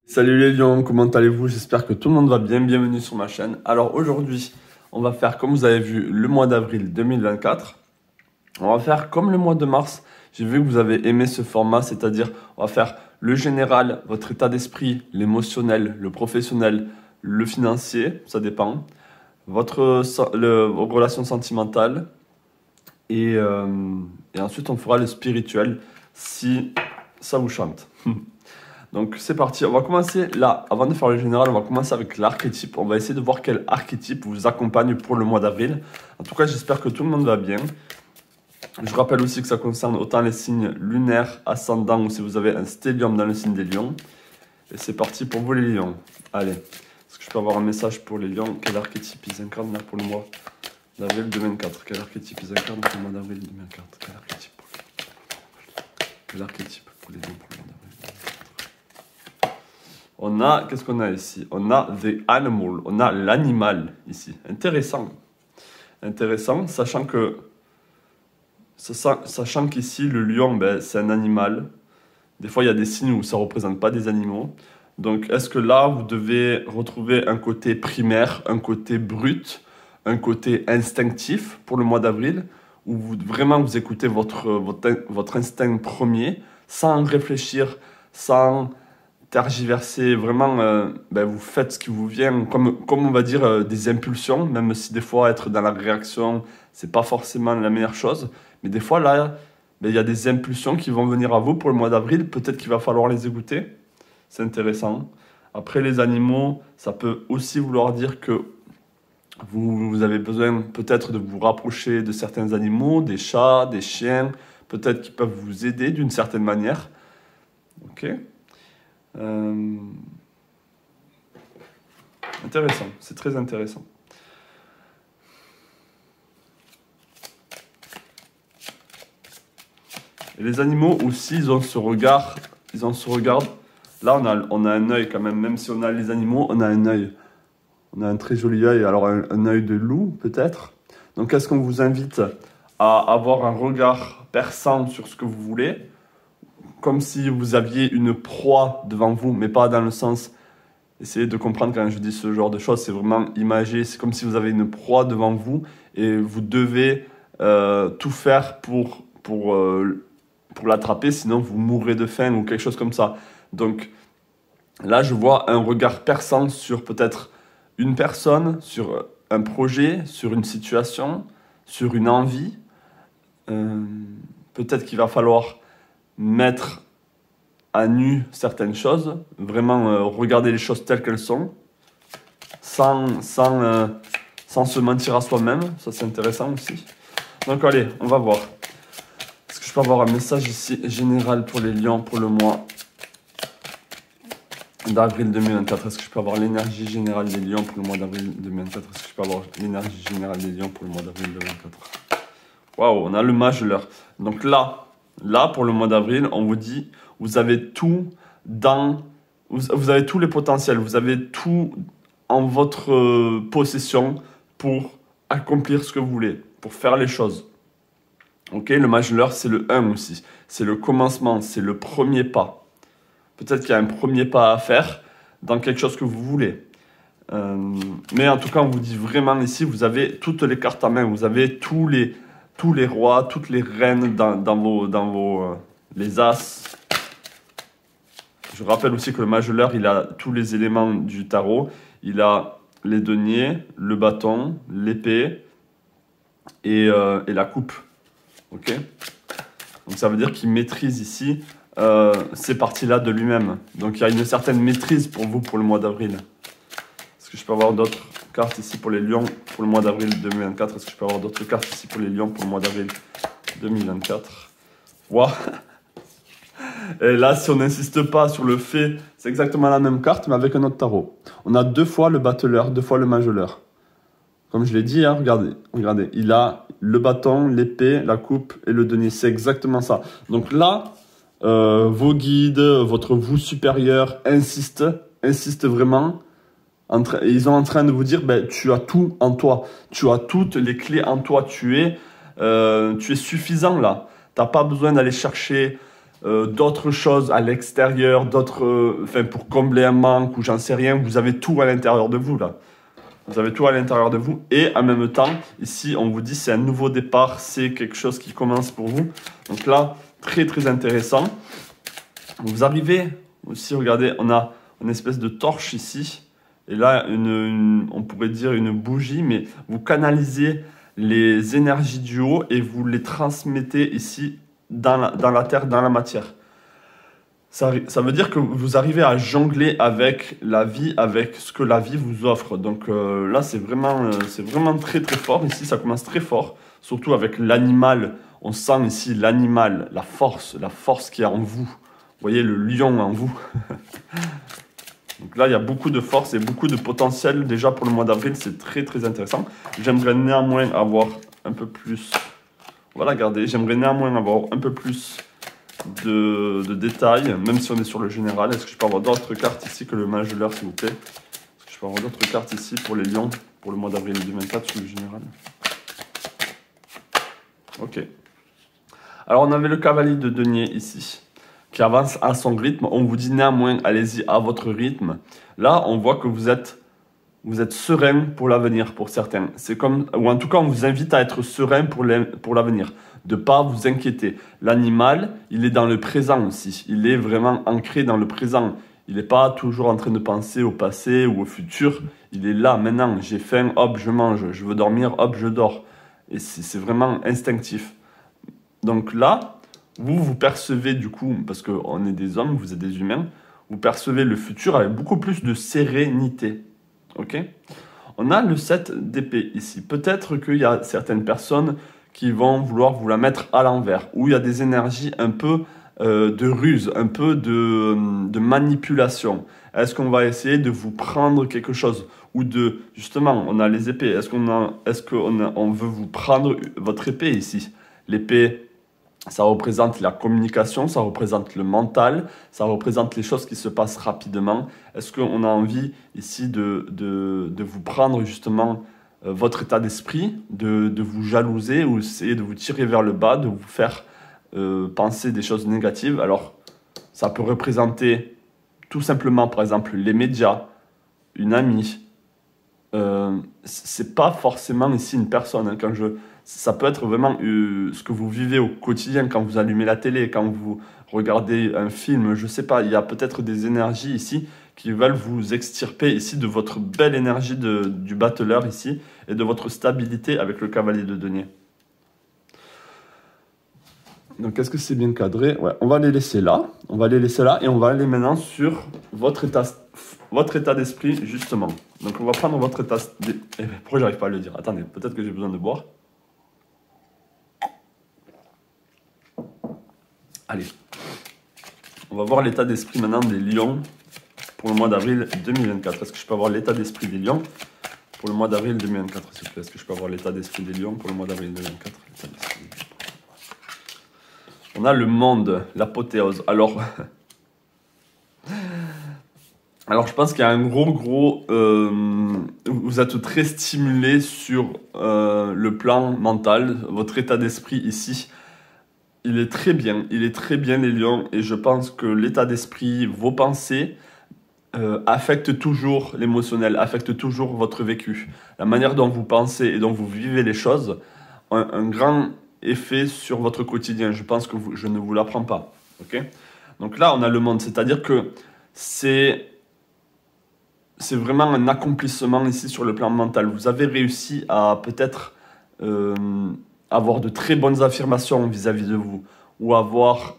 Salut les lions, comment allez-vous? J'espère que tout le monde va bien, bienvenue sur ma chaîne. Alors aujourd'hui, on va faire comme vous avez vu le mois d'avril 2024. On va faire comme le mois de mars. J'ai vu que vous avez aimé ce format, c'est-à-dire on va faire le général, votre état d'esprit, l'émotionnel, le professionnel, le financier, ça dépend, vos relations sentimentales et ensuite on fera le spirituel si ça vous chante. Donc c'est parti, on va commencer là, avant de faire le général, on va commencer avec l'archétype. On va essayer de voir quel archétype vous accompagne pour le mois d'avril. En tout cas, j'espère que tout le monde va bien. Je rappelle aussi que ça concerne autant les signes lunaires, ascendants ou si vous avez un stellium dans le signe des lions. Et c'est parti pour vous les lions. Allez, est-ce que je peux avoir un message pour les lions? Quel archétype ils incarnent là pour le mois d'avril 2024? Quel archétype ils incarnent pour le mois d'avril 2024? Quel archétype pour les lions pour le mois d'avril? On a, qu'est-ce qu'on a ici? On a the animal, on a l'animal ici. Intéressant. Intéressant, sachant qu'ici, le lion, ben, c'est un animal. Des fois, il y a des signes où ça ne représente pas des animaux. Donc, est-ce que là, vous devez retrouver un côté primaire, un côté brut, un côté instinctif pour le mois d'avril, où vraiment vous écoutez votre instinct premier, sans réfléchir, sans tergiverser, vraiment, vous faites ce qui vous vient, comme on va dire, des impulsions, même si des fois être dans la réaction, c'est pas forcément la meilleure chose, mais des fois là, il y a des impulsions qui vont venir à vous pour le mois d'avril, peut-être qu'il va falloir les écouter, c'est intéressant. Après les animaux, ça peut aussi vouloir dire que vous avez besoin peut-être de vous rapprocher de certains animaux, des chats, des chiens, peut-être qu'ils peuvent vous aider d'une certaine manière, ok. Intéressant, c'est très intéressant. Et les animaux aussi, ils ont ce regard, là on a un œil quand même si on a les animaux, on a un œil. On a un très joli œil, alors un œil de loup peut-être. Donc est-ce qu'on vous invite à avoir un regard perçant sur ce que vous voulez, comme si vous aviez une proie devant vous, mais pas dans le sens... Essayez de comprendre quand je dis ce genre de choses, c'est vraiment imagé, c'est comme si vous avez une proie devant vous et vous devez tout faire pour l'attraper, sinon vous mourrez de faim ou quelque chose comme ça. Donc là, je vois un regard perçant sur peut-être une personne, sur un projet, sur une situation, sur une envie. Peut-être qu'il va falloir mettre à nu certaines choses, vraiment regarder les choses telles qu'elles sont, sans se mentir à soi-même, ça c'est intéressant aussi. Donc allez, on va voir. Est-ce que je peux avoir un message ici général pour les lions pour le mois d'avril 2024? Est-ce que je peux avoir l'énergie générale des lions pour le mois d'avril 2024? Est-ce que je peux avoir l'énergie générale des lions pour le mois d'avril 2024? Waouh, on a le mage de l'heure. Donc là, pour le mois d'avril, on vous dit, vous avez tout vous avez tous les potentiels, vous avez tout en votre possession pour accomplir ce que vous voulez, pour faire les choses. Ok, le mage de l'heure, c'est le 1 aussi. C'est le commencement, c'est le premier pas. Peut-être qu'il y a un premier pas à faire dans quelque chose que vous voulez. Mais en tout cas, on vous dit vraiment ici, vous avez toutes les cartes en main, vous avez tous les rois, toutes les reines dans les as. Je rappelle aussi que le mage de l'heure, il a tous les éléments du tarot. Il a les deniers, le bâton, l'épée et la coupe. Ok? Donc ça veut dire qu'il maîtrise ici ces parties-là de lui-même. Donc il y a une certaine maîtrise pour vous pour le mois d'avril. Est-ce que je peux avoir d'autres cartes ici pour les lions pour le mois d'avril 2024? Est-ce que je peux avoir d'autres cartes ici pour les lions pour le mois d'avril 2024? Waouh! Et là, si on n'insiste pas sur le fait, c'est exactement la même carte, mais avec un autre tarot. On a 2 fois le battleur, 2 fois le majoleur. Comme je l'ai dit, hein, regardez, il a le bâton, l'épée, la coupe et le denier. C'est exactement ça. Donc là, vos guides, votre vous supérieur insistent vraiment. Ils sont en train de vous dire, tu as tout en toi. Tu as toutes les clés en toi. Tu es suffisant là. Tu n'as pas besoin d'aller chercher d'autres choses à l'extérieur, d'autres, enfin pour combler un manque ou j'en sais rien, vous avez tout à l'intérieur de vous là. Vous avez tout à l'intérieur de vous et en même temps, ici on vous dit c'est un nouveau départ, c'est quelque chose qui commence pour vous. Donc là, très très intéressant. Vous arrivez aussi, regardez, on a une espèce de torche ici. Et là, on pourrait dire une bougie, mais vous canalisez les énergies du haut et vous les transmettez ici dans la terre, dans la matière. Ça veut dire que vous arrivez à jongler avec la vie, avec ce que la vie vous offre. Donc là, c'est vraiment très très fort. Ici, ça commence très fort, surtout avec l'animal. On sent ici l'animal, la force qui est en vous. Vous voyez le lion en vous. Donc là, il y a beaucoup de force et beaucoup de potentiel. Déjà pour le mois d'avril, c'est très très intéressant. J'aimerais néanmoins avoir un peu plus... On va la garder. J'aimerais néanmoins avoir un peu plus de détails, même si on est sur le général. Est-ce que je peux avoir d'autres cartes ici que le mage de l'heure, s'il vous plaît? Est-ce que je peux avoir d'autres cartes ici pour les lions, pour le mois d'avril 2024 sur le général? Ok. Alors, on avait le cavalier de denier ici, qui avance à son rythme. On vous dit néanmoins, allez-y à votre rythme. Là, on voit que vous êtes serein pour l'avenir, pour certains. C'est comme, ou en tout cas, on vous invite à être serein pour l'avenir, de ne pas vous inquiéter. L'animal, il est dans le présent aussi. Il est vraiment ancré dans le présent. Il n'est pas toujours en train de penser au passé ou au futur. Il est là, maintenant. J'ai faim, hop, je mange. Je veux dormir, hop, je dors. Et c'est vraiment instinctif. Donc là, vous percevez du coup, parce qu'on est des hommes, vous êtes des humains, vous percevez le futur avec beaucoup plus de sérénité. Ok? On a le 7 d'épée ici. Peut-être qu'il y a certaines personnes qui vont vouloir vous la mettre à l'envers, où il y a des énergies un peu de ruse, un peu de manipulation. Est-ce qu'on va essayer de vous prendre quelque chose? Ou de, justement, on a les épées. Est-ce qu'on veut vous prendre votre épée ici? L'épée, ça représente la communication, ça représente le mental, ça représente les choses qui se passent rapidement. Est-ce qu'on a envie ici de vous prendre justement votre état d'esprit, de vous jalouser ou essayer de vous tirer vers le bas, de vous faire penser des choses négatives? Alors, ça peut représenter tout simplement, par exemple, les médias, une amie. C'est pas forcément ici une personne. Hein, ça peut être vraiment ce que vous vivez au quotidien quand vous allumez la télé, quand vous regardez un film. Je sais pas, il y a peut-être des énergies ici qui veulent vous extirper ici de votre belle énergie du battleur ici et de votre stabilité avec le cavalier de denier. Donc, est-ce que c'est bien cadré? Ouais, on va les laisser là. On va les laisser là et on va aller maintenant sur votre état d'esprit, justement. Donc, on va prendre votre état d'esprit. Pourquoi j'arrive pas à le dire? Attendez, peut-être que j'ai besoin de boire. Allez. On va voir l'état d'esprit maintenant des lions pour le mois d'avril 2024. Est-ce que je peux avoir l'état d'esprit des lions pour le mois d'avril 2024, s'il vous plaît? Est-ce que je peux avoir l'état d'esprit des lions pour le mois d'avril 2024? On a le monde, l'apothéose. Alors, je pense qu'il y a un gros... vous êtes très stimulé sur le plan mental. Votre état d'esprit ici, il est très bien. Il est très bien, les lions. Et je pense que l'état d'esprit, vos pensées, affectent toujours l'émotionnel, affectent toujours votre vécu. La manière dont vous pensez et dont vous vivez les choses ont un grand effet sur votre quotidien. Je pense que je ne vous l'apprends pas. Okay? Donc là, on a le monde. C'est-à-dire que c'est vraiment un accomplissement ici sur le plan mental. Vous avez réussi à peut-être avoir de très bonnes affirmations vis-à-vis de vous ou avoir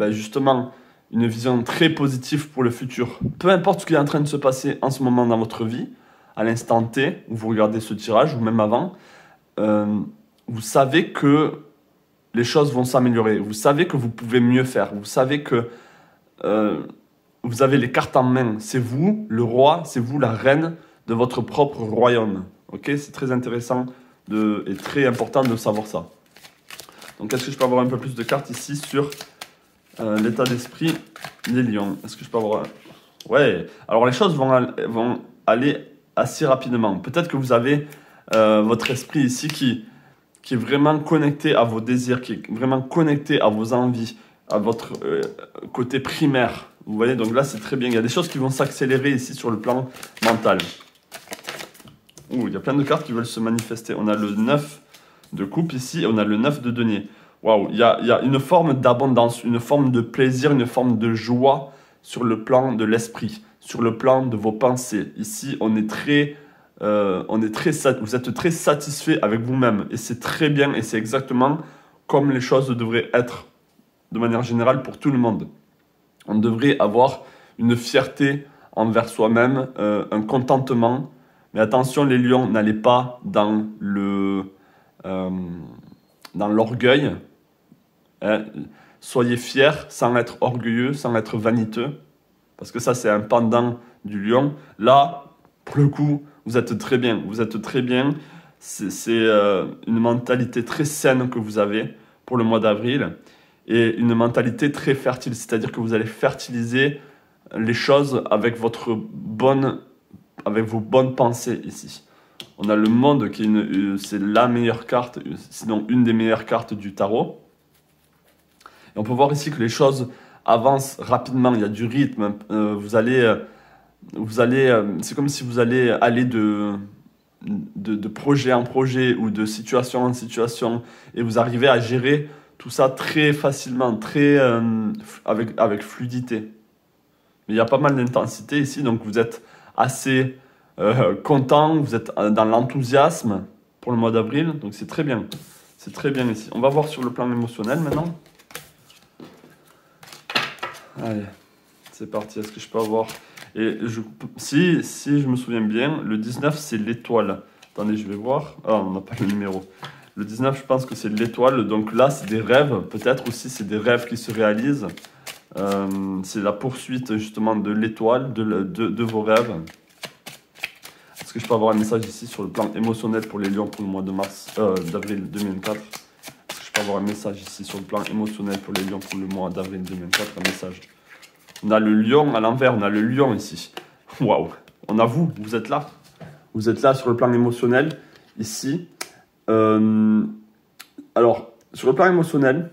justement une vision très positive pour le futur. Peu importe ce qui est en train de se passer en ce moment dans votre vie, à l'instant T, où vous regardez ce tirage ou même avant, vous savez que les choses vont s'améliorer. Vous savez que vous pouvez mieux faire. Vous savez que vous avez les cartes en main. C'est vous, le roi, c'est vous, la reine de votre propre royaume. Okay? C'est très intéressant et très important de savoir ça. Donc, est-ce que je peux avoir un peu plus de cartes ici sur l'état d'esprit des lions? Est-ce que je peux avoir... Ouais. Alors, les choses vont aller assez rapidement. Peut-être que vous avez votre esprit ici qui est vraiment connecté à vos désirs, qui est vraiment connecté à vos envies, à votre côté primaire. Vous voyez, donc là, c'est très bien. Il y a des choses qui vont s'accélérer ici sur le plan mental. Ouh, il y a plein de cartes qui veulent se manifester. On a le 9 de coupe ici et on a le 9 de denier. Waouh, il y a une forme d'abondance, une forme de plaisir, une forme de joie sur le plan de l'esprit, sur le plan de vos pensées. Ici, vous êtes très satisfait avec vous-même et c'est très bien et c'est exactement comme les choses devraient être de manière générale pour tout le monde. On devrait avoir une fierté envers soi-même, un contentement. Mais attention, les lions, n'allez pas dans l'orgueil. Hein. Soyez fiers sans être orgueilleux, sans être vaniteux. Parce que ça, c'est un pendant du lion. Là, pour le coup, vous êtes très bien. Vous êtes très bien. C'est une mentalité très saine que vous avez pour le mois d'avril. Et une mentalité très fertile. C'est-à-dire que vous allez fertiliser les choses avec vos bonnes pensées ici. On a le monde qui c'est la meilleure carte, sinon une des meilleures cartes du tarot. Et on peut voir ici que les choses avancent rapidement, il y a du rythme. C'est comme si vous allez aller de projet en projet ou de situation en situation et vous arrivez à gérer tout ça très facilement, avec fluidité. Mais il y a pas mal d'intensité ici, donc vous êtes assez content, vous êtes dans l'enthousiasme pour le mois d'avril, donc c'est très bien. C'est très bien ici. On va voir sur le plan émotionnel maintenant. Allez, c'est parti. Est-ce que je peux avoir... Si je me souviens bien, le 19 c'est l'étoile. Attendez, je vais voir. Ah, on n'a pas le numéro. Le 19, je pense que c'est l'étoile. Donc là, c'est des rêves. Peut-être aussi, c'est des rêves qui se réalisent. C'est la poursuite justement de l'étoile, de vos rêves. Est-ce que je peux avoir un message ici sur le plan émotionnel pour les lions pour le mois d'avril 2024? Est-ce que je peux avoir un message ici sur le plan émotionnel pour les lions pour le mois d'avril 2024? Un message. On a le lion à l'envers, on a le lion ici. Waouh! On a vous êtes là. Vous êtes là sur le plan émotionnel, ici. Alors, sur le plan émotionnel,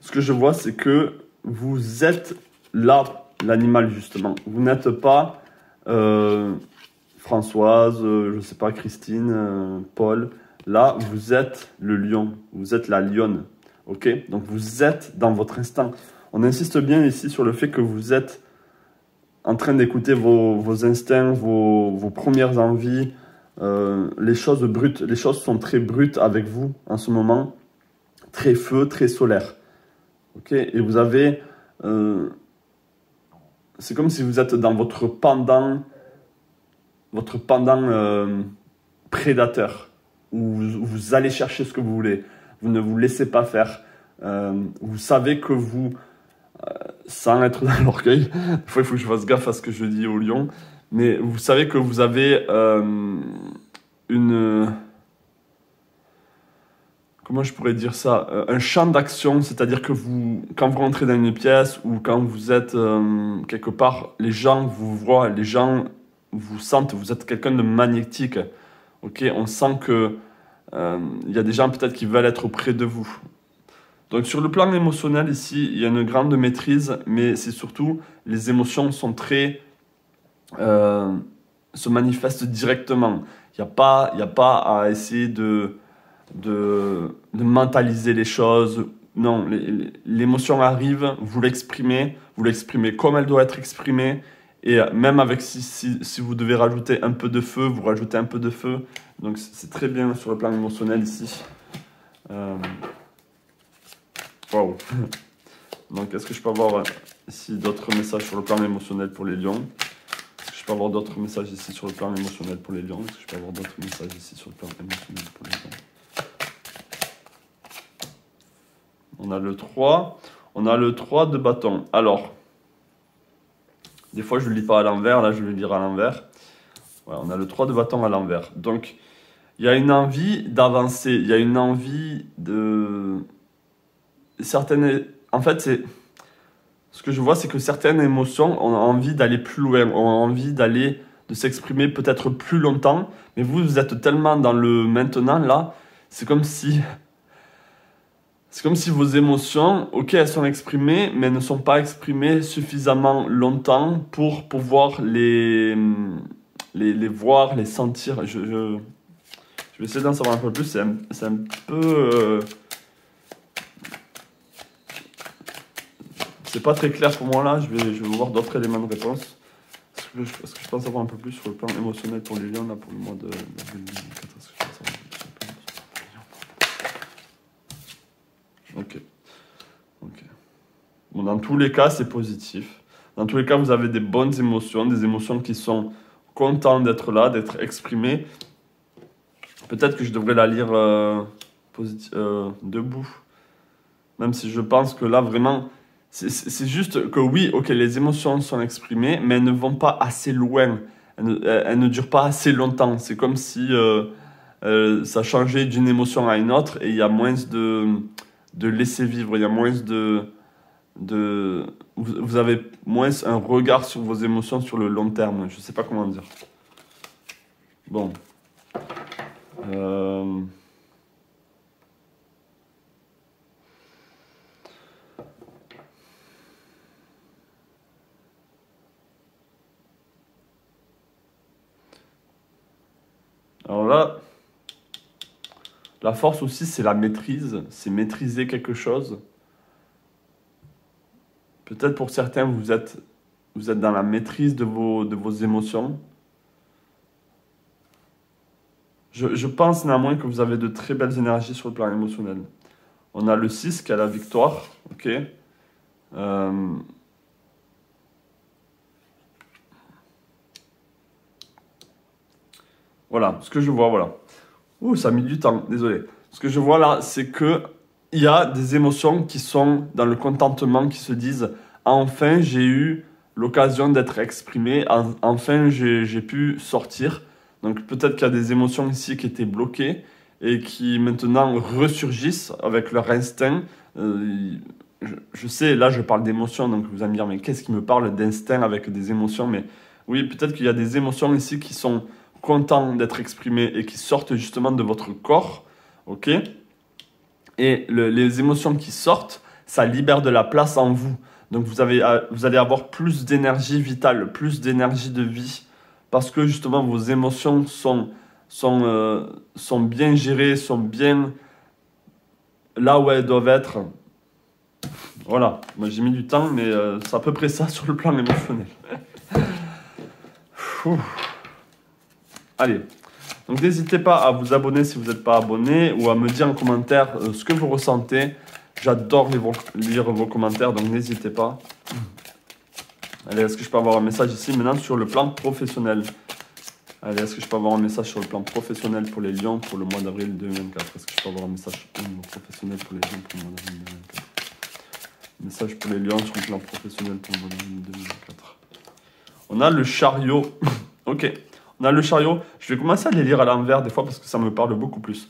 ce que je vois, c'est que vous êtes là, l'animal justement. Vous n'êtes pas Françoise, je ne sais pas, Christine, Paul. Là, vous êtes le lion, vous êtes la lionne. Ok? Donc, vous êtes dans votre instinct. On insiste bien ici sur le fait que vous êtes en train d'écouter vos instincts, vos premières envies, les choses brutes. Les choses sont très brutes avec vous en ce moment, très feu, très solaire. Ok? Et vous avez... c'est comme si vous êtes dans votre pendant prédateur, où vous allez chercher ce que vous voulez. Vous ne vous laissez pas faire. Vous savez que vous... sans être dans l'orgueil, des fois il faut que je fasse gaffe à ce que je dis au lion, mais vous savez que vous avez comment je pourrais dire ça, un champ d'action, c'est-à-dire que quand vous rentrez dans une pièce ou quand vous êtes quelque part, les gens vous voient, les gens vous sentent, vous êtes quelqu'un de magnétique. Ok, on sent que il y a des gens peut-être qui veulent être auprès de vous. Donc sur le plan émotionnel ici, il y a une grande maîtrise, mais c'est surtout les émotions sont très se manifestent directement. Il n'y a pas à essayer de mentaliser les choses. Non, l'émotion arrive, vous l'exprimez comme elle doit être exprimée. Et même avec si vous devez rajouter un peu de feu, vous rajoutez un peu de feu. Donc c'est très bien sur le plan émotionnel ici. Waouh. Donc est-ce que je peux avoir ici d'autres messages sur le plan émotionnel pour les lions? Est-ce que je peux avoir d'autres messages ici sur le plan émotionnel pour les lions? Est-ce que je peux avoir d'autres messages ici sur le plan émotionnel pour les lions? On a le 3. On a le 3 de bâton. Alors, des fois je ne le lis pas à l'envers, là je vais le lire à l'envers. Ouais, on a le 3 de bâton à l'envers. Donc, il y a une envie d'avancer, il y a une envie de... En fait, ce que je vois, c'est que certaines émotions ont envie d'aller plus loin, ont envie de s'exprimer peut-être plus longtemps, mais vous êtes tellement dans le maintenant, là, c'est comme si c'est comme si vos émotions, ok, elles sont exprimées, mais elles ne sont pas exprimées suffisamment longtemps pour pouvoir les voir, les sentir. Je vais essayer d'en savoir un peu plus. C'est un peu... c'est pas très clair pour moi là. Je vais voir d'autres éléments de réponse. Est-ce que je pense avoir un peu plus sur le plan émotionnel pour les lions là, pour le mois d'avril 2024? Est-ce que je pense avoir un peu plus sur le plan émotionnel? Ok. Bon, dans tous les cas, c'est positif. Dans tous les cas, vous avez des bonnes émotions, des émotions qui sont contentes d'être là, d'être exprimées. Peut-être que je devrais la lire debout. Même si je pense que là, vraiment, c'est juste que oui, ok, les émotions sont exprimées, mais elles ne vont pas assez loin. Elles ne durent pas assez longtemps. C'est comme si ça changeait d'une émotion à une autre et il y a moins de laisser vivre. Il y a moins vous avez moins un regard sur vos émotions sur le long terme. Je ne sais pas comment dire. Bon. Alors là, la force aussi, c'est la maîtrise, c'est maîtriser quelque chose. Peut-être pour certains, vous êtes dans la maîtrise de vos émotions. Je pense néanmoins que vous avez de très belles énergies sur le plan émotionnel. On a le 6 qui a la victoire, ok. Voilà, ce que je vois, voilà. Ouh, ça a mis du temps, désolé. Ce que je vois là, c'est que il y a des émotions qui sont dans le contentement, qui se disent enfin j'ai eu l'occasion d'être exprimé, enfin j'ai pu sortir. Donc peut-être qu'il y a des émotions ici qui étaient bloquées et qui maintenant ressurgissent avec leur instinct. Je sais, là je parle d'émotions, donc vous allez me dire mais qu'est-ce qui me parle d'instinct avec des émotions? Mais oui, peut-être qu'il y a des émotions ici qui sont contents d'être exprimées et qui sortent justement de votre corps, ok? Et les émotions qui sortent, ça libère de la place en vous. Donc vous allez avoir plus d'énergie vitale, plus d'énergie de vie, parce que justement vos émotions sont bien gérées, sont bien là où elles doivent être. Voilà, moi j'ai mis du temps, mais c'est à peu près ça sur le plan émotionnel. Allez, donc n'hésitez pas à vous abonner si vous n'êtes pas abonné ou à me dire en commentaire ce que vous ressentez. J'adore lire vos commentaires, donc n'hésitez pas. Allez, est-ce que je peux avoir un message ici maintenant sur le plan professionnel? Allez, est-ce que je peux avoir un message sur le plan professionnel pour les lions pour le mois d'avril 2024? Est-ce que je peux avoir un message professionnel pour les lions pour le mois d'avril 2024? Message pour les lions sur le plan professionnel pour le mois d'avril 2024. On a le chariot. Ok. On a le chariot. Je vais commencer à les lire à l'envers des fois parce que ça me parle beaucoup plus.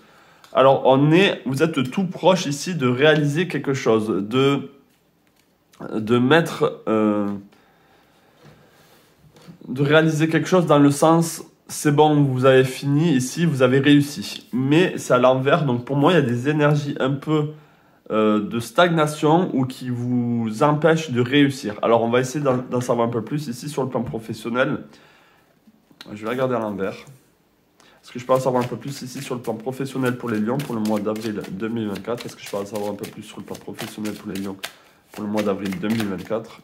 Alors, vous êtes tout proche ici de réaliser quelque chose, de réaliser quelque chose dans le sens, c'est bon, vous avez fini ici, vous avez réussi. Mais c'est à l'envers, donc pour moi, il y a des énergies un peu de stagnation ou qui vous empêchent de réussir. Alors, on va essayer d'en savoir un peu plus ici sur le plan professionnel. Je vais regarder à l'envers. Est-ce que je peux en savoir un peu plus ici sur le plan professionnel pour les lions pour le mois d'avril 2024? Est-ce que je peux en savoir un peu plus sur le plan professionnel pour les lions pour le mois d'avril 2024?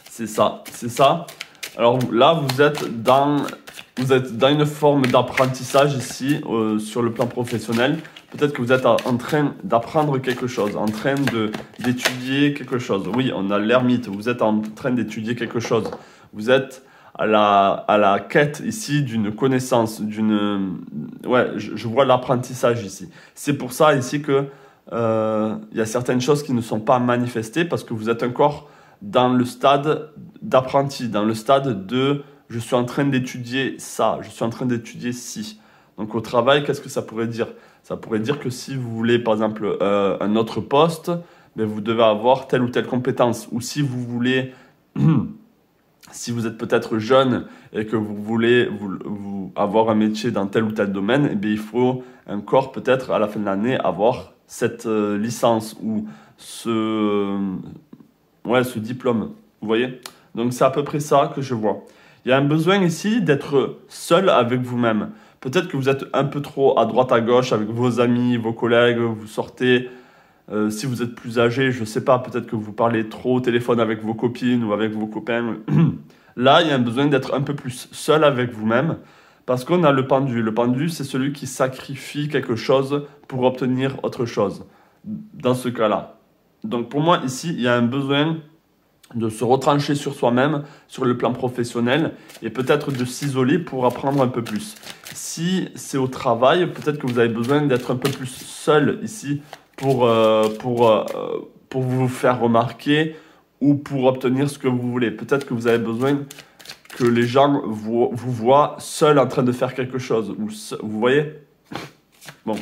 C'est ça, c'est ça. Alors là, vous êtes dans une forme d'apprentissage ici sur le plan professionnel. Peut-être que vous êtes en train d'apprendre quelque chose, en train d'étudier quelque chose. Oui, on a l'ermite, vous êtes en train d'étudier quelque chose. Vous êtes à la quête ici d'une connaissance, ouais, je vois l'apprentissage ici. C'est pour ça ici que y a certaines choses qui ne sont pas manifestées parce que vous êtes encore dans le stade d'apprenti, dans le stade de je suis en train d'étudier ça, je suis en train d'étudier ci. Donc au travail, qu'est-ce que ça pourrait dire? Ça pourrait dire que si vous voulez par exemple un autre poste, ben, vous devez avoir telle ou telle compétence. Ou si vous voulez Si vous êtes peut-être jeune et que vous voulez avoir un métier dans tel ou tel domaine, eh bien, il faut encore peut-être à la fin de l'année avoir cette licence ou ce diplôme. Vous voyez? Donc c'est à peu près ça que je vois. Il y a un besoin ici d'être seul avec vous-même. Peut-être que vous êtes un peu trop à droite à gauche avec vos amis, vos collègues, vous sortez. Si vous êtes plus âgé, je ne sais pas, peut-être que vous parlez trop au téléphone avec vos copines ou avec vos copains. Là, il y a un besoin d'être un peu plus seul avec vous-même parce qu'on a le pendu. Le pendu, c'est celui qui sacrifie quelque chose pour obtenir autre chose. Dans ce cas-là. Donc pour moi, ici, il y a un besoin de se retrancher sur soi-même, sur le plan professionnel, et peut-être de s'isoler pour apprendre un peu plus. Si c'est au travail, peut-être que vous avez besoin d'être un peu plus seul ici pour vous faire remarquer ou pour obtenir ce que vous voulez. Peut-être que vous avez besoin que les gens vous voient seul en train de faire quelque chose. Vous voyez? Bon.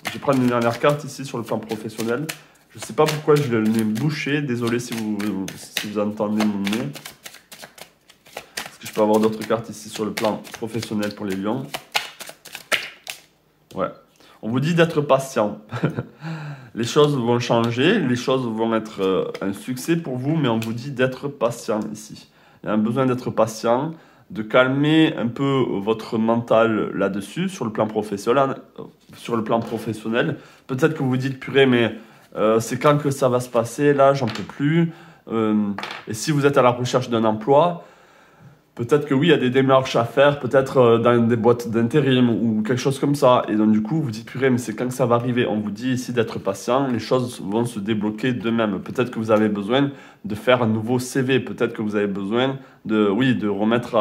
Je vais prendre une dernière carte ici sur le plan professionnel. Je ne sais pas pourquoi j'ai le nez bouché. Désolé si vous entendez mon nez. Est-ce que je peux avoir d'autres cartes ici sur le plan professionnel pour les lions? Ouais. On vous dit d'être patient. Les choses vont changer, les choses vont être un succès pour vous, mais on vous dit d'être patient ici. Il y a un besoin d'être patient, de calmer un peu votre mental là-dessus, sur le plan professionnel. Peut-être que vous vous dites, purée, mais c'est quand que ça va se passer, là, j'en peux plus. Et si vous êtes à la recherche d'un emploi, peut-être que oui, il y a des démarches à faire, peut-être dans des boîtes d'intérim ou quelque chose comme ça. Et donc du coup, vous dites, purée, mais c'est quand que ça va arriver? On vous dit ici d'être patient, les choses vont se débloquer d'eux-mêmes. Peut-être que vous avez besoin de faire un nouveau CV, peut-être que vous avez besoin de remettre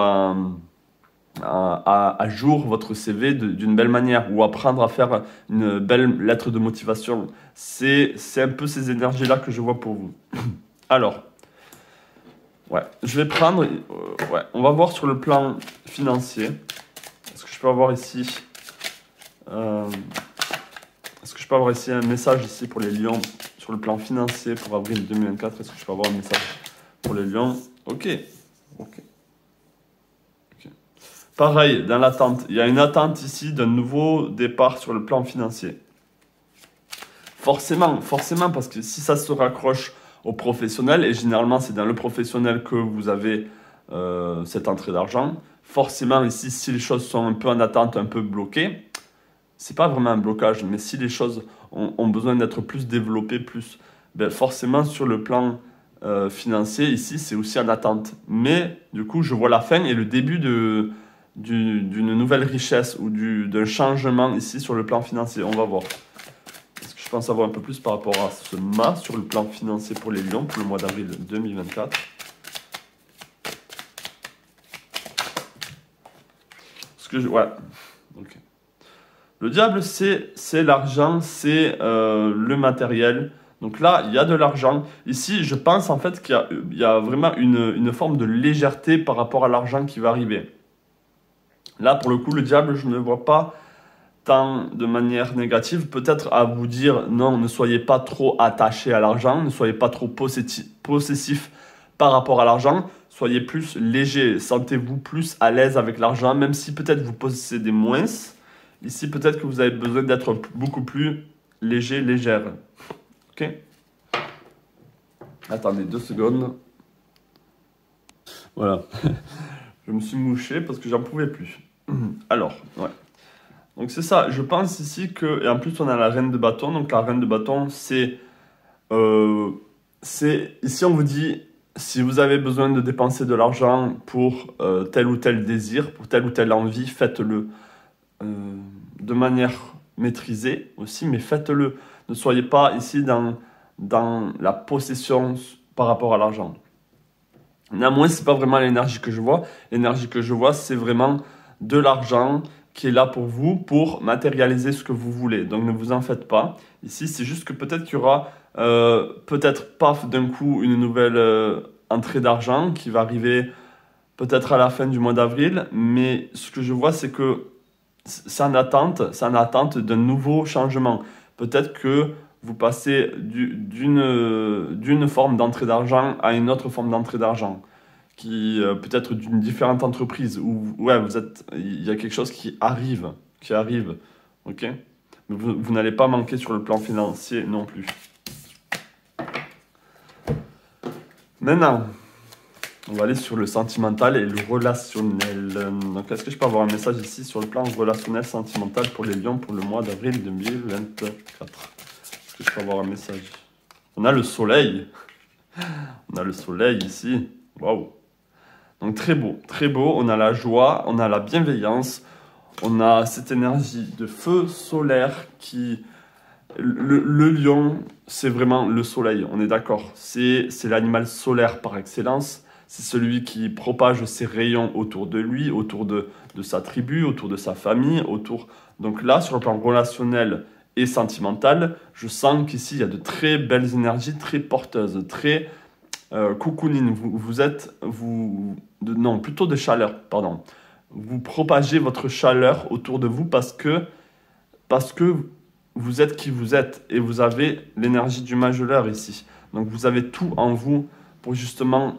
à jour votre CV d'une belle manière ou apprendre à faire une belle lettre de motivation. C'est un peu ces énergies-là que je vois pour vous. Alors, ouais, je vais prendre, on va voir sur le plan financier. Est-ce que je peux avoir ici, un message ici pour les lions sur le plan financier pour avril 2024? Est-ce que je peux avoir un message pour les lions? Ok. Pareil, dans l'attente, il y a une attente ici d'un nouveau départ sur le plan financier. Forcément, parce que si ça se raccroche au professionnel, et généralement c'est dans le professionnel que vous avez cette entrée d'argent, forcément ici, si les choses sont un peu en attente, un peu bloquées, c'est pas vraiment un blocage, mais si les choses ont besoin d'être plus développées, forcément sur le plan financier, ici c'est aussi en attente. Mais du coup, je vois la fin et le début d'une nouvelle richesse ou d'un changement ici sur le plan financier. On va voir. Est-ce que je pense savoir un peu plus par rapport à ce mât sur le plan financier pour les lions pour le mois d'avril 2024? Ouais. Okay. Le diable, c'est l'argent, c'est le matériel. Donc là, il y a de l'argent. Ici, je pense en fait qu'il y a vraiment une forme de légèreté par rapport à l'argent qui va arriver. Là, pour le coup, le diable, je ne le vois pas tant de manière négative. Peut-être à vous dire, non, ne soyez pas trop attaché à l'argent, ne soyez pas trop possessif par rapport à l'argent. Soyez plus léger, sentez-vous plus à l'aise avec l'argent, même si peut-être vous possédez moins. Ici, peut-être que vous avez besoin d'être beaucoup plus léger, légère. Ok? Attendez 2 secondes. Voilà. Je me suis mouché parce que j'en pouvais plus. Alors, ouais. Donc c'est ça, je pense ici que... Et en plus, on a la reine de bâton. Donc la reine de bâton, c'est... Ici, on vous dit, si vous avez besoin de dépenser de l'argent pour tel ou tel désir, pour telle ou telle envie, faites-le de manière maîtrisée aussi, mais faites-le. Ne soyez pas ici dans la possession par rapport à l'argent. Néanmoins, ce n'est pas vraiment l'énergie que je vois. L'énergie que je vois, c'est vraiment de l'argent qui est là pour vous, pour matérialiser ce que vous voulez. Donc, ne vous en faites pas. Ici, c'est juste que peut-être qu'il y aura, peut-être paf, d'un coup, une nouvelle entrée d'argent qui va arriver peut-être à la fin du mois d'avril. Mais ce que je vois, c'est que c'est en attente d'un nouveau changement. Peut-être que vous passez d'une forme d'entrée d'argent à une autre forme d'entrée d'argent, qui peut-être d'une différente entreprise, où ouais, il y a quelque chose qui arrive, ok? Mais vous n'allez pas manquer sur le plan financier non plus. Maintenant, on va aller sur le sentimental et le relationnel. Donc, est-ce que je peux avoir un message ici sur le plan relationnel sentimental pour les lions pour le mois d'avril 2024? Est-ce que je peux avoir un message? On a le soleil. On a le soleil ici. Waouh! Donc, très beau, très beau. On a la joie, on a la bienveillance, on a cette énergie de feu solaire qui... Le lion, c'est vraiment le soleil, on est d'accord. C'est l'animal solaire par excellence. C'est celui qui propage ses rayons autour de lui, autour de sa tribu, autour de sa famille, autour... Donc là, sur le plan relationnel et sentimental, je sens qu'ici, il y a de très belles énergies, très porteuses, très cocooning. Non, plutôt de chaleur, pardon. Vous propagez votre chaleur autour de vous parce que vous êtes qui vous êtes et vous avez l'énergie du majeur ici. Donc vous avez tout en vous pour justement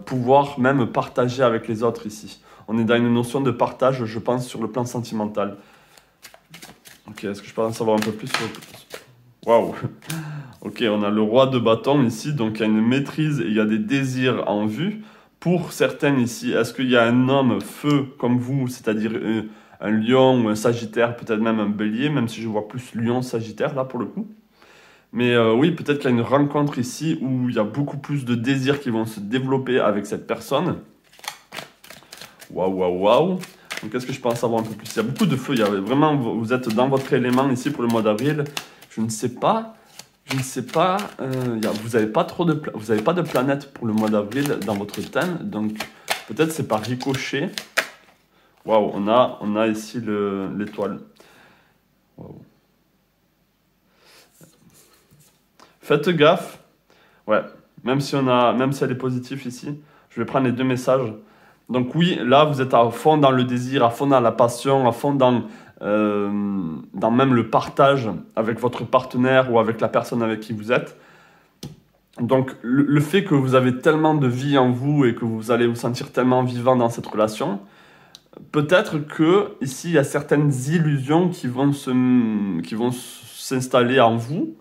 pouvoir même partager avec les autres ici. On est dans une notion de partage, je pense, sur le plan sentimental. Ok, est-ce que je peux en savoir un peu plus sur... Waouh! Ok, on a le roi de bâton ici, donc il y a une maîtrise et il y a des désirs en vue. Pour certains ici, est-ce qu'il y a un homme feu comme vous, c'est-à-dire un lion ou un sagittaire, peut-être même un bélier, même si je vois plus lion, sagittaire là pour le coup. Mais oui, peut-être qu'il y a une rencontre ici où il y a beaucoup plus de désirs qui vont se développer avec cette personne. Waouh, waouh, waouh. Donc est-ce que je peux en savoir un peu plus? Il y a beaucoup de feu, il y a vraiment, vous êtes dans votre élément ici pour le mois d'avril. Je ne sais pas, vous n'avez pas de planète pour le mois d'avril dans votre thème, donc peut-être c'est par ricochet. Waouh, on a ici l'étoile. Waouh. Faites gaffe. Ouais, même si elle est positive ici, je vais prendre les deux messages. Donc oui, là vous êtes à fond dans le désir, à fond dans la passion, à fond dans même le partage avec votre partenaire ou avec la personne avec qui vous êtes. Donc le fait que vous avez tellement de vie en vous et que vous allez vous sentir tellement vivant dans cette relation, peut-être que ici il y a certaines illusions qui vont s'installer en vous,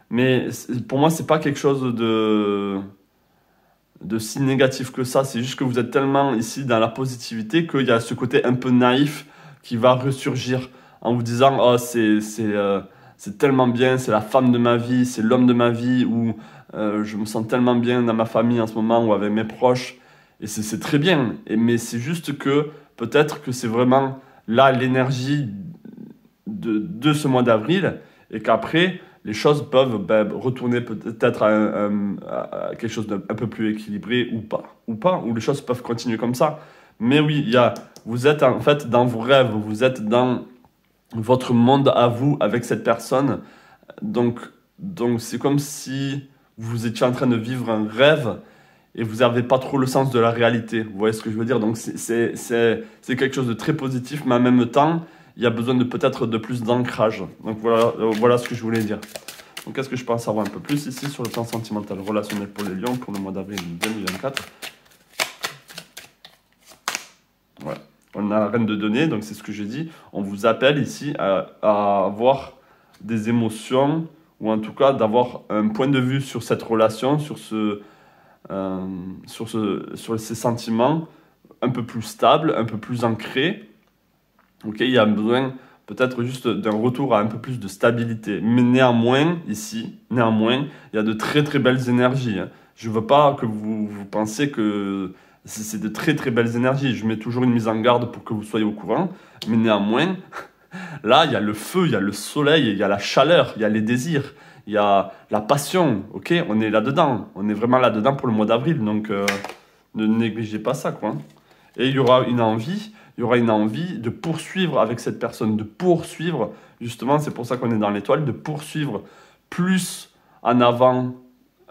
mais pour moi c'est pas quelque chose de si négatif que ça. C'est juste que vous êtes tellement ici dans la positivité qu'il y a ce côté un peu naïf qui va ressurgir en vous disant oh c'est tellement bien, c'est la femme de ma vie, c'est l'homme de ma vie, ou je me sens tellement bien dans ma famille en ce moment ou avec mes proches, et c'est très bien. Mais c'est juste que peut-être que c'est vraiment là l'énergie de ce mois d'avril, et qu'après les choses peuvent retourner peut-être à quelque chose d'un peu plus équilibré ou les choses peuvent continuer comme ça. Mais oui, vous êtes en fait dans vos rêves, vous êtes dans votre monde à vous avec cette personne. Donc c'est comme si vous étiez en train de vivre un rêve et vous n'avez pas trop le sens de la réalité. Vous voyez ce que je veux dire? Donc c'est quelque chose de très positif, mais en même temps, il y a besoin de peut-être de plus d'ancrage. Donc voilà ce que je voulais dire. Donc est-ce que je peux en savoir un peu plus ici sur le plan sentimental relationnel pour les lions pour le mois d'avril 2024? Ouais. On a la reine de données, donc c'est ce que j'ai dit. On vous appelle ici à avoir des émotions, ou en tout cas d'avoir un point de vue sur cette relation, sur ces sentiments un peu plus stables, un peu plus ancrés. Ok, il y a besoin peut-être juste d'un retour à un peu plus de stabilité. Mais néanmoins, ici, il y a de très très belles énergies. Hein. Je ne veux pas que vous pensiez que c'est de très très belles énergies. Je mets toujours une mise en garde pour que vous soyez au courant. Mais néanmoins, là, il y a le feu, il y a le soleil, il y a la chaleur, il y a les désirs, il y a la passion. Ok, on est là-dedans. On est vraiment là-dedans pour le mois d'avril. Donc, ne négligez pas ça, quoi. Et il y aura une envie de poursuivre avec cette personne, de poursuivre, justement, c'est pour ça qu'on est dans l'étoile, de poursuivre plus en avant,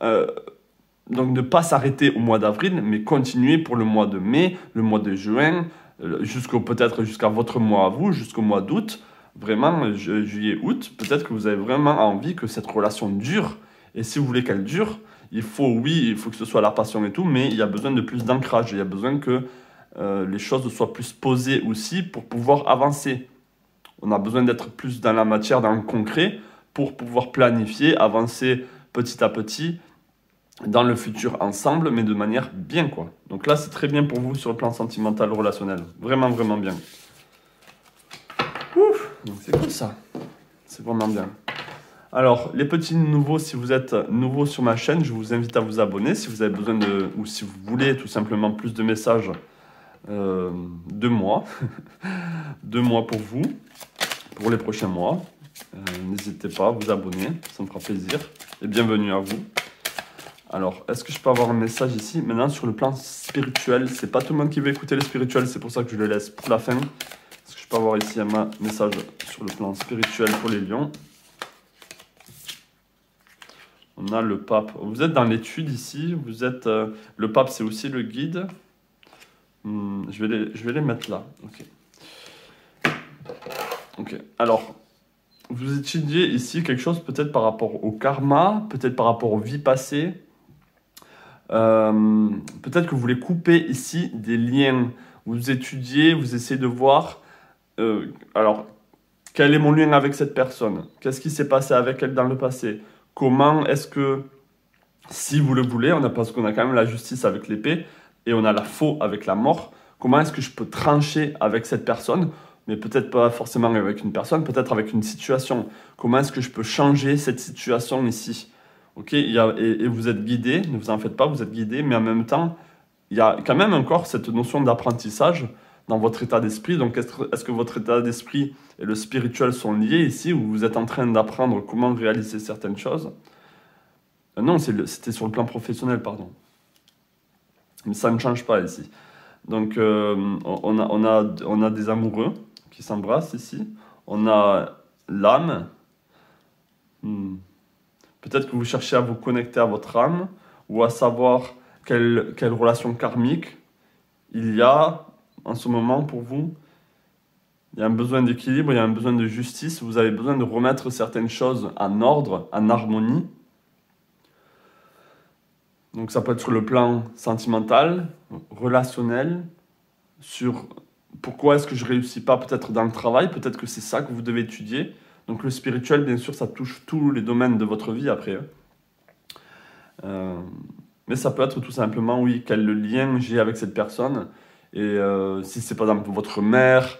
donc ne pas s'arrêter au mois d'avril, mais continuer pour le mois de mai, le mois de juin, peut-être jusqu'à votre mois à vous, jusqu'au mois d'août, vraiment, juillet, août, peut-être que vous avez vraiment envie que cette relation dure. Et si vous voulez qu'elle dure, il faut que ce soit la passion et tout, mais il y a besoin de plus d'ancrage. Il y a besoin que les choses soient plus posées aussi pour pouvoir avancer. On a besoin d'être plus dans la matière, dans le concret, pour pouvoir planifier, avancer petit à petit dans le futur ensemble, mais de manière bien, quoi. Donc là, c'est très bien pour vous sur le plan sentimental, relationnel. Vraiment, vraiment bien. Ouf, donc c'est cool ça. C'est vraiment bien. Alors, les petits nouveaux, si vous êtes nouveau sur ma chaîne, je vous invite à vous abonner. Si vous avez besoin de, ou si vous voulez tout simplement plus de messages de moi, 2 mois pour vous, pour les prochains mois. N'hésitez pas à vous abonner, ça me fera plaisir. Et bienvenue à vous. Alors, est-ce que je peux avoir un message ici? Maintenant, sur le plan spirituel, c'est pas tout le monde qui veut écouter le spirituel, c'est pour ça que je le laisse pour la fin. Est-ce que je peux avoir ici un message sur le plan spirituel pour les lions? On a le pape. Vous êtes dans l'étude ici, vous êtes... le pape, c'est aussi le guide. Je vais les mettre là. Ok. Alors, vous étudiez ici quelque chose peut-être par rapport au karma, peut-être par rapport aux vies passées. Peut-être que vous voulez couper ici des liens. Vous étudiez, vous essayez de voir... alors, quel est mon lien avec cette personne? Qu'est-ce qui s'est passé avec elle dans le passé? Comment est-ce que, si vous le voulez, parce qu'on a quand même la justice avec l'épée et on a la faux avec la mort, comment est-ce que je peux trancher avec cette personne? Mais peut-être pas forcément avec une personne, peut-être avec une situation. Comment est-ce que je peux changer cette situation ici? Ok, et vous êtes guidé, ne vous en faites pas, vous êtes guidé, mais en même temps, il y a quand même encore cette notion d'apprentissage dans votre état d'esprit. Donc, est-ce que votre état d'esprit et le spirituel sont liés ici, où vous êtes en train d'apprendre comment réaliser certaines choses? Non, c'était sur le plan professionnel, pardon. Mais ça ne change pas ici. Donc, on a des amoureux qui s'embrassent ici. On a l'âme. Peut-être que vous cherchez à vous connecter à votre âme ou à savoir quelle relation karmique il y a en ce moment pour vous. Il y a un besoin d'équilibre, il y a un besoin de justice. Vous avez besoin de remettre certaines choses en ordre, en harmonie. Donc ça peut être sur le plan sentimental, relationnel, sur pourquoi est-ce que je ne réussis pas peut-être dans le travail, peut-être que c'est ça que vous devez étudier. Donc le spirituel, bien sûr, ça touche tous les domaines de votre vie après. Mais ça peut être tout simplement, oui, quel lien j'ai avec cette personne. Et si c'est par exemple votre mère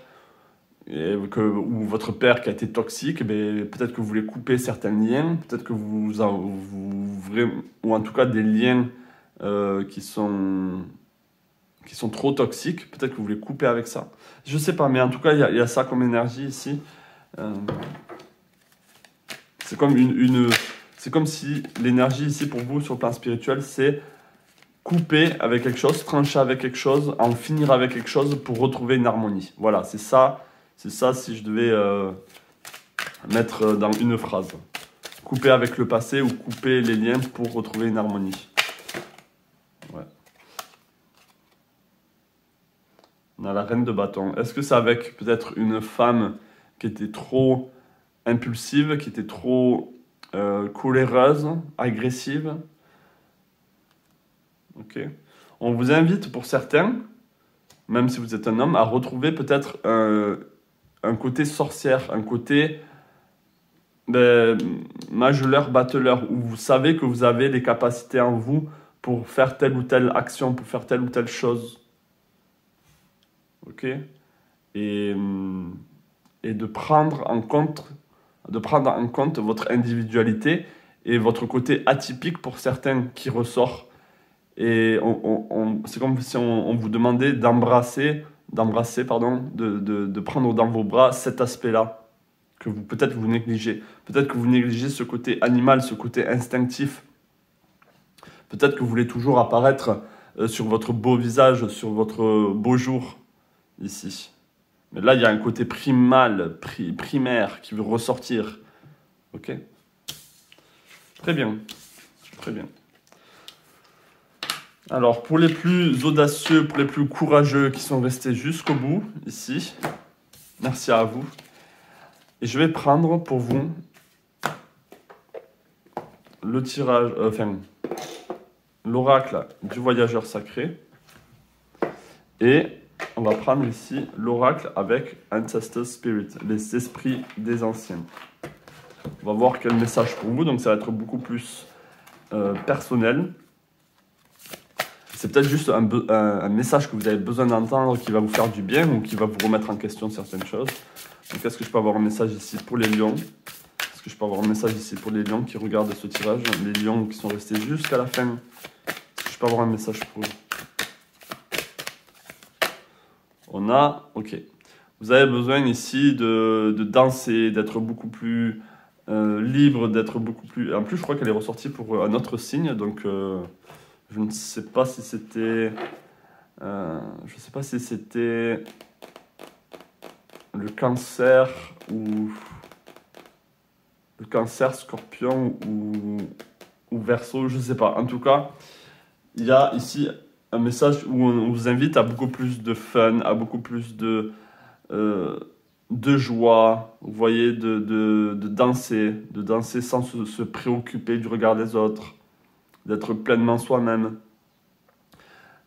ou votre père qui a été toxique, peut-être que vous voulez couper certains liens, peut-être que ou en tout cas des liens qui sont trop toxiques, peut-être que vous voulez couper avec ça. Je sais pas, mais en tout cas, il y a ça comme énergie ici. C'est comme c'est comme si l'énergie ici pour vous sur le plan spirituel, c'est couper avec quelque chose, trancher avec quelque chose, en finir avec quelque chose pour retrouver une harmonie. Voilà, c'est ça si je devais mettre dans une phrase. Couper avec le passé ou couper les liens pour retrouver une harmonie. Ouais. On a la reine de bâton. Est-ce que c'est avec peut-être une femme qui était trop impulsive, qui était trop coléreuse, agressive? Ok. On vous invite pour certains, même si vous êtes un homme, à retrouver peut-être un côté sorcière, un côté majoleur, batteleur, où vous savez que vous avez les capacités en vous pour faire telle ou telle action, pour faire telle ou telle chose. Ok? Et de prendre en compte votre individualité et votre côté atypique pour certains qui ressort. Et c'est comme si on vous demandait de prendre dans vos bras cet aspect-là que peut-être vous négligez. Peut-être que vous négligez ce côté animal, ce côté instinctif. Peut-être que vous voulez toujours apparaître sur votre beau visage, sur votre beau jour, ici. Mais là, il y a un côté primal, primaire, qui veut ressortir. Ok? Très bien. Très bien. Alors, pour les plus audacieux, pour les plus courageux qui sont restés jusqu'au bout, ici, merci à vous. Et je vais prendre pour vous le tirage, enfin, l'oracle du voyageur sacré. Et on va prendre ici l'oracle avec Ancestor Spirit, les esprits des anciens. On va voir quel message pour vous, donc ça va être beaucoup plus personnel. C'est peut-être juste un message que vous avez besoin d'entendre qui va vous faire du bien ou qui va vous remettre en question certaines choses. Donc est-ce que je peux avoir un message ici pour les lions? Est-ce que je peux avoir un message ici pour les lions qui regardent ce tirage? Les lions qui sont restés jusqu'à la fin. Est-ce que je peux avoir un message pour eux? On a, ok. Vous avez besoin ici de danser, d'être beaucoup plus libre, d'être beaucoup plus... En plus, je crois qu'elle est ressortie pour un autre signe, donc je ne sais pas si c'était... je ne sais pas si c'était le cancer ou... Le cancer, scorpion ou verseau, je ne sais pas. En tout cas, il y a ici un message où on vous invite à beaucoup plus de fun, à beaucoup plus de joie, vous voyez, de danser sans se préoccuper du regard des autres, d'être pleinement soi-même.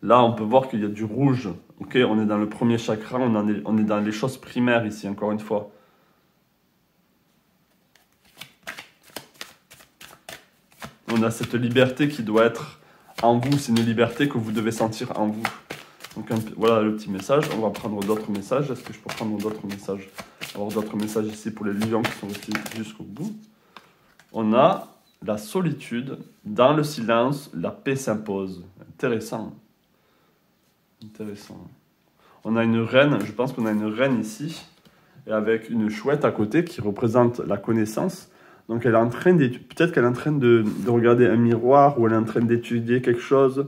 Là, on peut voir qu'il y a du rouge. Ok, on est dans le premier chakra, on est dans les choses primaires ici, encore une fois. On a cette liberté qui doit être en vous, c'est une liberté que vous devez sentir en vous. Donc voilà le petit message, on va prendre d'autres messages. Est-ce que je peux prendre d'autres messages? Alors d'autres messages ici pour les lions qui sont restés jusqu'au bout. On a la solitude, dans le silence, la paix s'impose. Intéressant. Intéressant. On a une reine, je pense qu'on a une reine ici, et avec une chouette à côté qui représente la connaissance. Donc elle est en train peut-être qu'elle est en train de regarder un miroir ou elle est en train d'étudier quelque chose.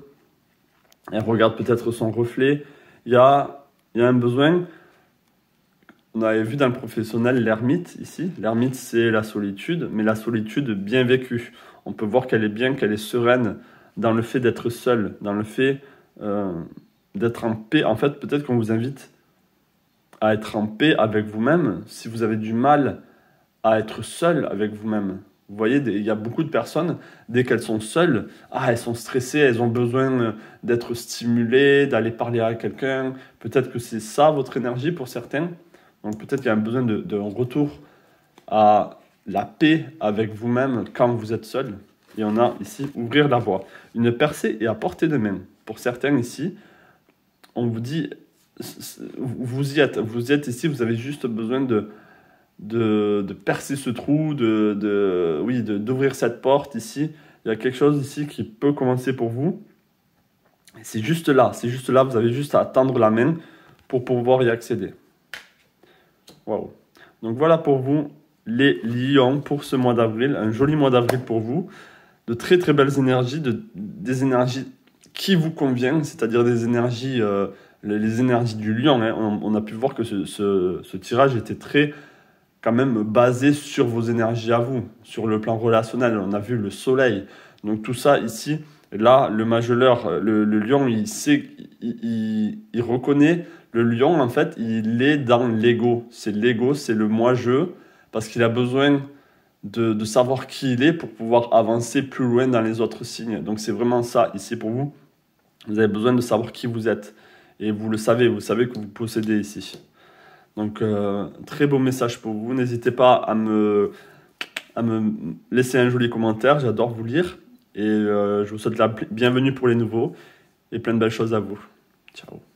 Elle regarde peut-être son reflet. Il y a un besoin. On avait vu dans le professionnel l'ermite ici. L'ermite, c'est la solitude, mais la solitude bien vécue. On peut voir qu'elle est bien, qu'elle est sereine dans le fait d'être seule, dans le fait d'être en paix. En fait, peut-être qu'on vous invite à être en paix avec vous-même si vous avez du mal à être seul avec vous-même. Vous voyez, il y a beaucoup de personnes, dès qu'elles sont seules, elles sont stressées, elles ont besoin d'être stimulées, d'aller parler à quelqu'un. Peut-être que c'est ça votre énergie pour certains. Donc peut-être qu'il y a un besoin d'un retour à la paix avec vous-même quand vous êtes seul. Et on a ici ouvrir la voie. Une percée est à portée de main. Pour certains ici, on vous dit, vous y êtes ici, vous avez juste besoin de percer ce trou, d'ouvrir cette porte ici. Il y a quelque chose ici qui peut commencer pour vous. C'est juste là, vous avez juste à tendre la main pour pouvoir y accéder. Waouh. Donc voilà pour vous les lions pour ce mois d'avril, un joli mois d'avril pour vous, de très très belles énergies, des énergies qui vous conviennent, c'est-à-dire des énergies, les énergies du lion. Hein. On a pu voir que ce tirage était très quand même basé sur vos énergies à vous, sur le plan relationnel. On a vu le soleil. Donc tout ça ici, là, le majeur, le lion, il sait, il reconnaît le lion, en fait, il est dans l'ego. C'est l'ego, c'est le moi-je, parce qu'il a besoin de savoir qui il est pour pouvoir avancer plus loin dans les autres signes. Donc c'est vraiment ça ici pour vous. Vous avez besoin de savoir qui vous êtes. Et vous savez que vous possédez ici. Donc, très beau message pour vous. N'hésitez pas à me laisser un joli commentaire. J'adore vous lire. Et je vous souhaite la bienvenue pour les nouveaux. Et plein de belles choses à vous. Ciao.